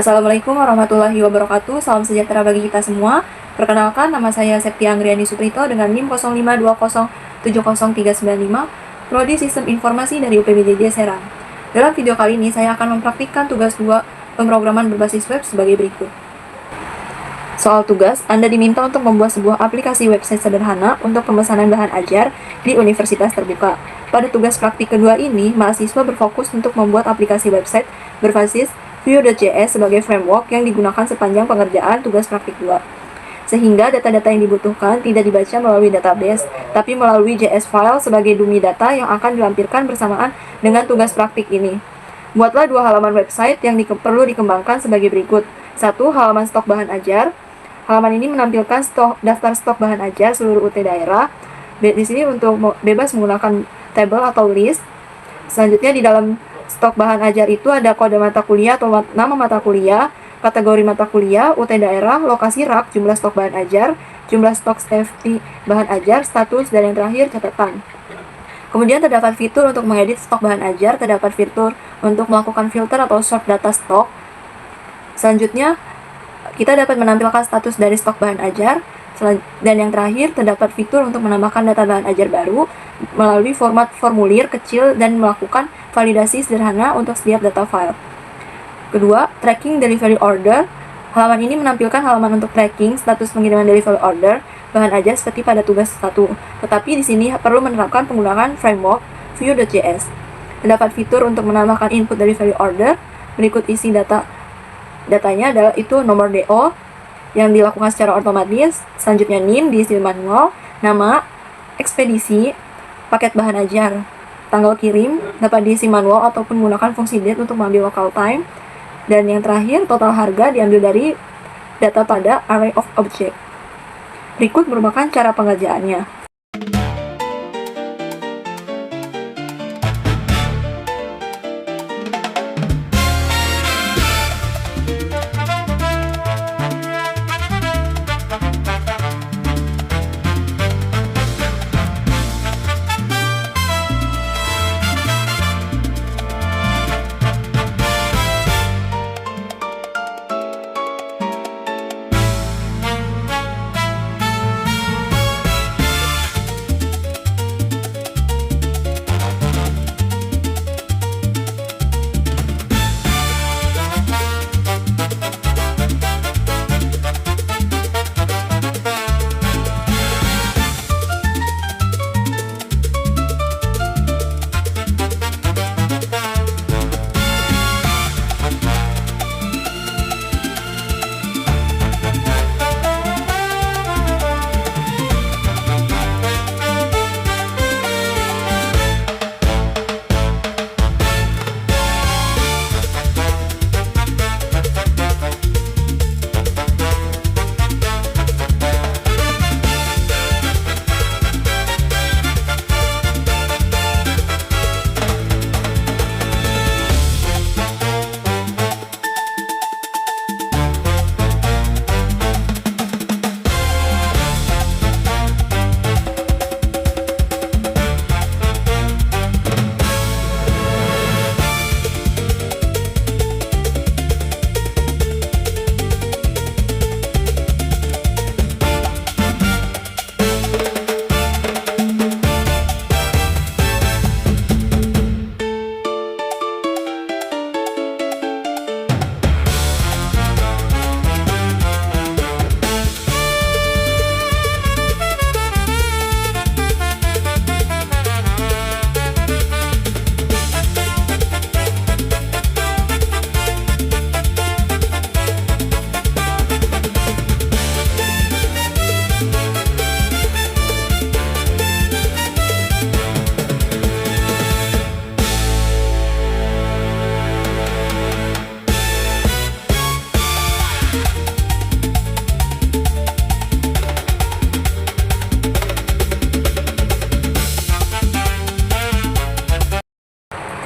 Assalamualaikum warahmatullahi wabarakatuh. Salam sejahtera bagi kita semua. Perkenalkan, nama saya Septia Anggriani Suprito dengan NIM 0520703995, Prodi Sistem Informasi dari UPBJJ Serang. Dalam video kali ini, saya akan mempraktikkan tugas 2 pemrograman berbasis web sebagai berikut. Soal tugas, Anda diminta untuk membuat sebuah aplikasi website sederhana untuk pemesanan bahan ajar di universitas terbuka. Pada tugas praktik kedua ini, mahasiswa berfokus untuk membuat aplikasi website berbasis Vue.js sebagai framework yang digunakan sepanjang pengerjaan tugas praktik 2. Sehingga data-data yang dibutuhkan tidak dibaca melalui database, tapi melalui JS file sebagai dummy data yang akan dilampirkan bersamaan dengan tugas praktik ini. Buatlah 2 halaman website yang perlu dikembangkan sebagai berikut. 1. Halaman stok bahan ajar. Halaman ini menampilkan daftar stok bahan ajar seluruh UT daerah. Di sini untuk bebas menggunakan table atau list. Selanjutnya di dalam stok bahan ajar itu ada kode mata kuliah atau nama mata kuliah, kategori mata kuliah, UT daerah, lokasi rak, jumlah stok bahan ajar, jumlah stok safety bahan ajar, status, dan yang terakhir catatan. Kemudian terdapat fitur untuk mengedit stok bahan ajar, terdapat fitur untuk melakukan filter atau sort data stok. Selanjutnya, kita dapat menampilkan status dari stok bahan ajar, dan yang terakhir terdapat fitur untuk menambahkan data bahan ajar baru melalui format formulir kecil dan melakukan validasi sederhana untuk setiap data file. Kedua, tracking delivery order. Halaman ini menampilkan halaman untuk tracking status pengiriman delivery order bahan ajar seperti pada tugas 1. Tetapi di sini perlu menerapkan penggunaan framework Vue.js. Terdapat fitur untuk menambahkan input delivery order. Berikut isi datanya adalah itu nomor DO yang dilakukan secara otomatis, selanjutnya NIM diisi manual, nama, ekspedisi, paket bahan ajar, tanggal kirim dapat diisi manual ataupun menggunakan fungsi date untuk mengambil local time, dan yang terakhir total harga diambil dari data pada array of object. Berikut merupakan cara pengerjaannya.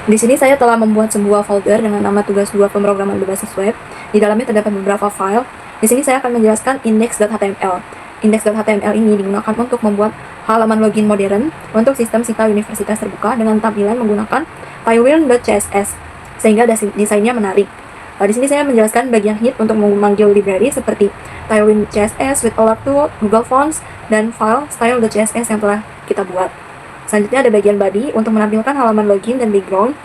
Di sini saya telah membuat sebuah folder dengan nama tugas 2 pemrograman berbasis web. Di dalamnya terdapat beberapa file. Di sini saya akan menjelaskan index.html. Index.html ini digunakan untuk membuat halaman login modern untuk sistem Sita Universitas Terbuka dengan tampilan menggunakan tailwind.css, sehingga desainnya menarik. Di sini saya menjelaskan bagian hit untuk memanggil library seperti Tailwind CSS, with Alert Tool, Google Fonts, dan file style.css yang telah kita buat. Selanjutnya ada bagian body untuk menampilkan halaman login dan background.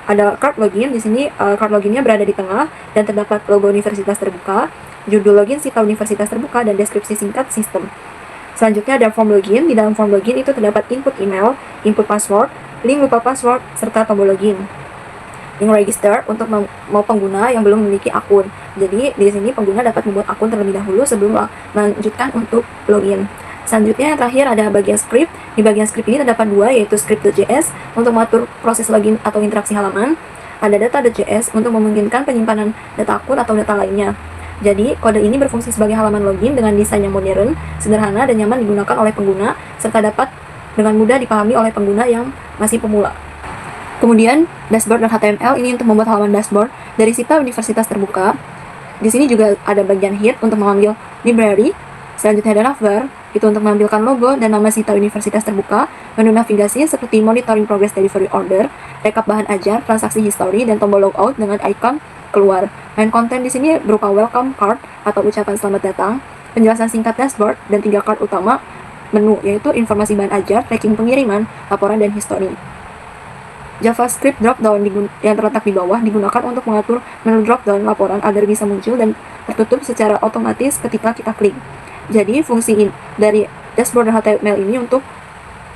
Ada card login, di sini card loginnya berada di tengah dan terdapat logo universitas terbuka, judul login Sita Universitas Terbuka, dan deskripsi singkat sistem. Selanjutnya ada form login. Di dalam form login itu terdapat input email, input password, link lupa password, serta tombol login. Link register untuk mau pengguna yang belum memiliki akun. Jadi di sini pengguna dapat membuat akun terlebih dahulu sebelum melanjutkan untuk login. Selanjutnya yang terakhir ada bagian script. Di bagian script ini terdapat dua, yaitu script.js untuk mengatur proses login atau interaksi halaman. Ada data.js untuk memungkinkan penyimpanan data akun atau data lainnya. Jadi, kode ini berfungsi sebagai halaman login dengan desain yang modern, sederhana, dan nyaman digunakan oleh pengguna, serta dapat dengan mudah dipahami oleh pengguna yang masih pemula. Kemudian, dashboard.html ini untuk membuat halaman dashboard dari Sita Universitas Terbuka. Di sini juga ada bagian hit untuk mengambil library. Selanjutnya ada navbar, itu untuk menampilkan logo dan nama Sita Universitas Terbuka, menu navigasi seperti monitoring progress delivery order, rekap bahan ajar, transaksi history, dan tombol logout dengan icon keluar. Main konten di sini berupa welcome card atau ucapan selamat datang, penjelasan singkat dashboard, dan 3 card utama menu, yaitu informasi bahan ajar, tracking pengiriman, laporan, dan history. JavaScript dropdown yang terletak di bawah digunakan untuk mengatur menu dropdown laporan agar bisa muncul dan tertutup secara otomatis ketika kita klik. Jadi fungsi dari dashboard.html ini untuk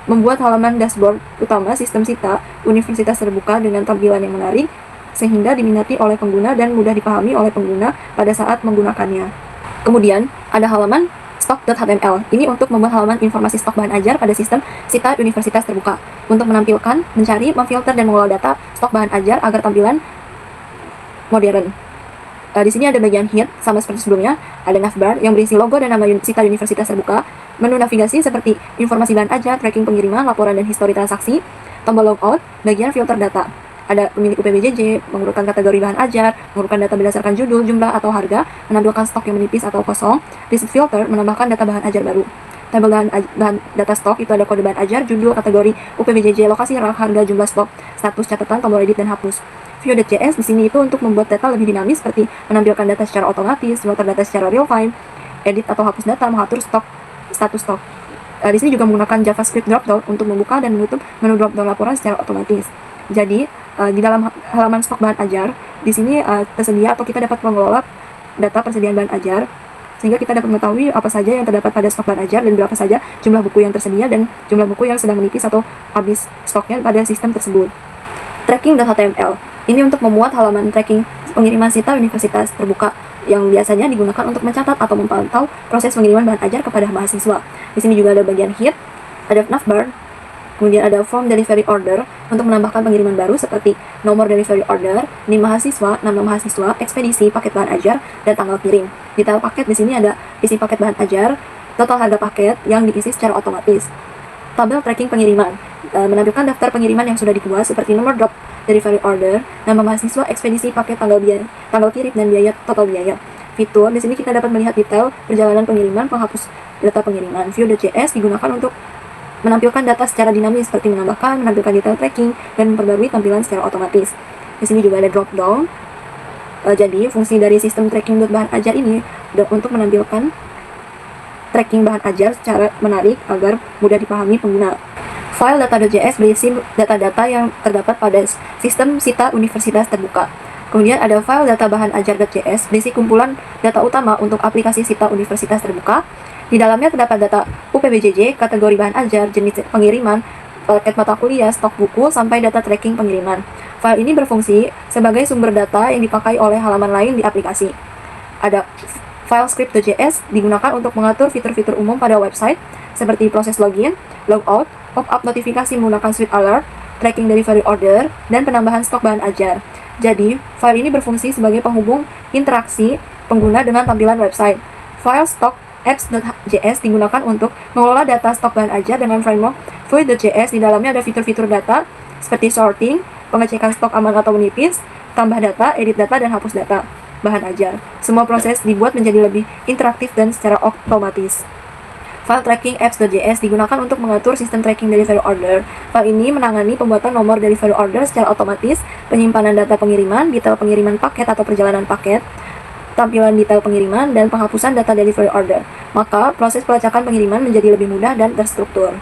membuat halaman dashboard utama sistem Sita Universitas Terbuka dengan tampilan yang menarik sehingga diminati oleh pengguna dan mudah dipahami oleh pengguna pada saat menggunakannya. Kemudian ada halaman stock.html. Ini untuk membuat halaman informasi stok bahan ajar pada sistem Sita Universitas Terbuka untuk menampilkan, mencari, memfilter, dan mengolah data stok bahan ajar agar tampilan modern. Di sini ada bagian hit, sama seperti sebelumnya, ada navbar yang berisi logo dan nama Sita Universitas Terbuka, menu navigasi seperti informasi bahan ajar, tracking pengiriman, laporan, dan histori transaksi, tombol logout, bagian filter data. Ada pemilik UPBJJ, mengurutkan kategori bahan ajar, mengurutkan data berdasarkan judul, jumlah, atau harga, menampilkan stok yang menipis atau kosong, list filter, menambahkan data bahan ajar baru. Tabel bahan data stok itu ada kode bahan ajar, judul, kategori, UPBJJ, lokasi rak, harga, jumlah stok, status catatan, tombol edit, dan hapus. View.js di sini itu untuk membuat data lebih dinamis seperti menampilkan data secara otomatis, filter data secara real time, edit atau hapus data, mengatur stok, status stok. Di sini juga menggunakan JavaScript dropdown untuk membuka dan menutup menu dropdown laporan secara otomatis. Jadi di dalam halaman stok bahan ajar di sini tersedia atau kita dapat mengelola data persediaan bahan ajar sehingga kita dapat mengetahui apa saja yang terdapat pada stok bahan ajar dan berapa saja jumlah buku yang tersedia dan jumlah buku yang sedang menipis atau habis stoknya pada sistem tersebut. Tracking.html ini untuk memuat halaman tracking pengiriman Sita Universitas Terbuka yang biasanya digunakan untuk mencatat atau memantau proses pengiriman bahan ajar kepada mahasiswa. Di sini juga ada bagian hit, ada navbar, kemudian ada form delivery order untuk menambahkan pengiriman baru seperti nomor delivery order, NIM mahasiswa, nama mahasiswa, ekspedisi, paket bahan ajar, dan tanggal kirim. Detail paket di sini ada isi paket bahan ajar, total harga paket yang diisi secara otomatis. Tabel tracking pengiriman menampilkan daftar pengiriman yang sudah dibuat seperti nomor drop delivery order, nama mahasiswa, ekspedisi, paket, tanggal kirim, dan biaya total biaya. Fitur di sini kita dapat melihat detail perjalanan pengiriman, penghapus data pengiriman. View.js digunakan untuk menampilkan data secara dinamis seperti menambahkan, menampilkan detail tracking, dan memperbarui tampilan secara otomatis. Di sini juga ada drop down. Jadi fungsi dari sistem tracking bahan ajar ini untuk menampilkan tracking bahan ajar secara menarik agar mudah dipahami pengguna. File data.js berisi data-data yang terdapat pada sistem Sita Universitas Terbuka. Kemudian ada file data bahan ajar.js berisi kumpulan data utama untuk aplikasi Sita Universitas Terbuka. Di dalamnya terdapat data UPBJJ, kategori bahan ajar, jenis pengiriman, paket mata kuliah, stok buku, sampai data tracking pengiriman. File ini berfungsi sebagai sumber data yang dipakai oleh halaman lain di aplikasi. Ada file script.js digunakan untuk mengatur fitur-fitur umum pada website seperti proses login, logout, pop-up notifikasi menggunakan Swift Alert, tracking delivery order, dan penambahan stok bahan ajar. Jadi, file ini berfungsi sebagai penghubung interaksi pengguna dengan tampilan website. File stock apps.js digunakan untuk mengelola data stok bahan ajar dengan framework Fluid.js. Di dalamnya ada fitur-fitur data seperti sorting, pengecekan stok aman atau menipis, tambah data, edit data, dan hapus data bahan ajar. Semua proses dibuat menjadi lebih interaktif dan secara otomatis. File tracking apps.js digunakan untuk mengatur sistem tracking delivery order. File ini menangani pembuatan nomor delivery order secara otomatis, penyimpanan data pengiriman, detail pengiriman paket atau perjalanan paket, tampilan detail pengiriman, dan penghapusan data delivery order. Maka, proses pelacakan pengiriman menjadi lebih mudah dan terstruktur.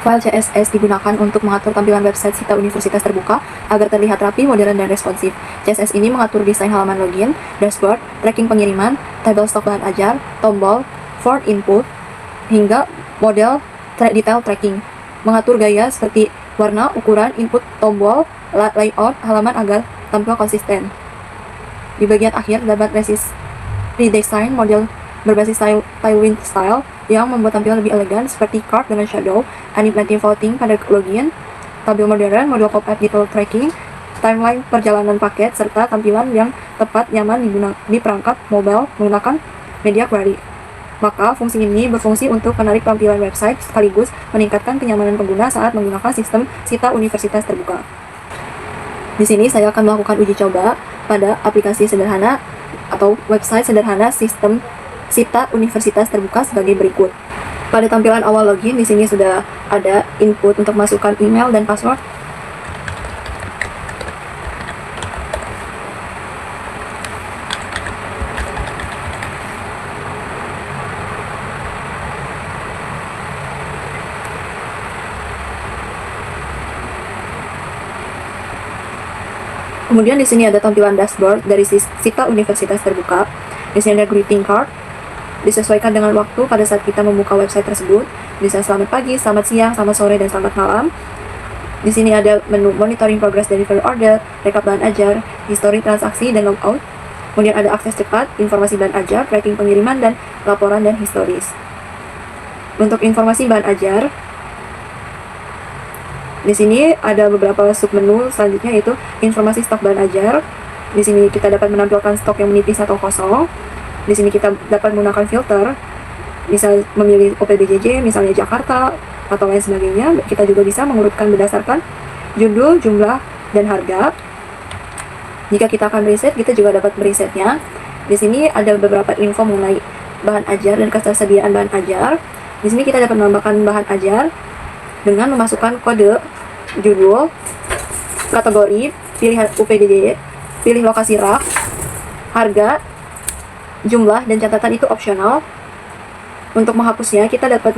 File CSS digunakan untuk mengatur tampilan website Sita Universitas Terbuka agar terlihat rapi, modern, dan responsif. CSS ini mengatur desain halaman login, dashboard, tracking pengiriman, tabel stok bahan ajar, tombol, form input, hingga model detail tracking. Mengatur gaya seperti warna, ukuran, input, tombol, layout halaman agar tampil konsisten. Di bagian akhir dapat redesign model berbasis Tailwind style yang membuat tampilan lebih elegan seperti card dengan shadow, animating voting pada login, tabel modern, model pop-up detail tracking, timeline perjalanan paket, serta tampilan yang tepat nyaman di perangkat mobile menggunakan media query. Maka, fungsi ini berfungsi untuk menarik tampilan website sekaligus meningkatkan kenyamanan pengguna saat menggunakan sistem Sita Universitas Terbuka. Di sini saya akan melakukan uji coba pada aplikasi sederhana atau website sederhana sistem Sita Universitas Terbuka sebagai berikut. Pada tampilan awal login, di sini sudah ada input untuk masukkan email dan password. Kemudian di sini ada tampilan dashboard dari Sita Universitas Terbuka. Di sini ada greeting card, disesuaikan dengan waktu pada saat kita membuka website tersebut. Bisa selamat pagi, selamat siang, selamat sore, dan selamat malam. Di sini ada menu monitoring progress delivery order, rekap bahan ajar, history transaksi, dan logout. Kemudian ada akses cepat, informasi bahan ajar, tracking pengiriman, dan laporan dan historis. Untuk informasi bahan ajar, di sini ada beberapa submenu selanjutnya, yaitu informasi stok bahan ajar. Di sini kita dapat menampilkan stok yang menipis atau kosong. Di sini kita dapat menggunakan filter, bisa memilih OPBJJ, misalnya Jakarta, atau lain sebagainya. Kita juga bisa mengurutkan berdasarkan judul, jumlah, dan harga. Jika kita akan reset, kita juga dapat meresetnya. Di sini ada beberapa info mengenai bahan ajar dan ketersediaan bahan ajar. Di sini kita dapat menambahkan bahan ajar dengan memasukkan kode, judul, kategori, pilihan UPDJ, pilih lokasi rak, harga, jumlah, dan catatan itu opsional. Untuk menghapusnya, kita dapat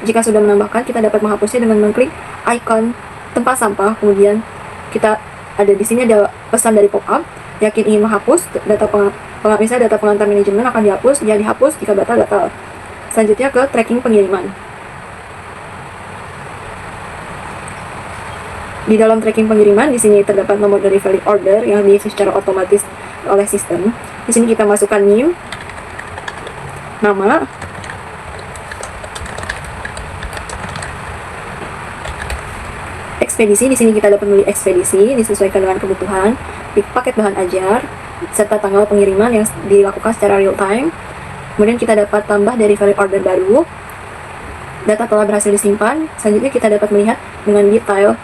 jika sudah menambahkan, kita dapat menghapusnya dengan mengklik icon tempat sampah. Kemudian kita ada di sini ada pesan dari pop-up, yakin ingin menghapus misalnya data pengantar manajemen akan dihapus, dia dihapus, jika batal. Selanjutnya ke tracking pengiriman. Di dalam tracking pengiriman, di sini terdapat nomor delivery order yang diisi secara otomatis oleh sistem. Di sini kita masukkan NIM, nama, ekspedisi. Di sini kita dapat memilih ekspedisi disesuaikan dengan kebutuhan, paket bahan ajar, serta tanggal pengiriman yang dilakukan secara real time. Kemudian kita dapat tambah delivery order baru, data telah berhasil disimpan. Selanjutnya kita dapat melihat dengan detail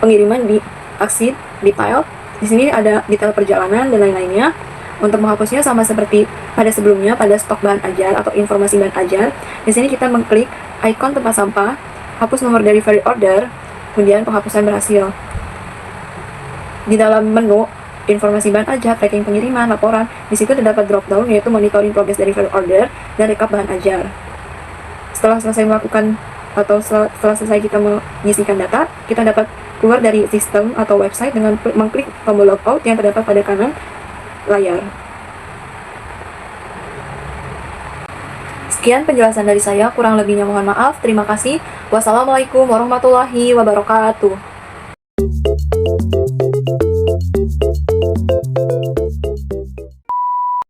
pengiriman di aksi detail. Di sini ada detail perjalanan dan lain-lainnya. Untuk menghapusnya sama seperti pada sebelumnya pada stok bahan ajar atau informasi bahan ajar. Di sini kita mengklik ikon tempat sampah, hapus nomor delivery order, kemudian penghapusan berhasil. Di dalam menu informasi bahan ajar, tracking pengiriman, laporan, di situ terdapat drop down yaitu monitoring progress delivery order dan rekap bahan ajar. Setelah selesai melakukan atau setelah selesai kita mengisikan data, kita dapat keluar dari sistem atau website dengan mengklik tombol logout yang terdapat pada kanan layar. Sekian penjelasan dari saya, kurang lebihnya mohon maaf. Terima kasih. Wassalamualaikum warahmatullahi wabarakatuh.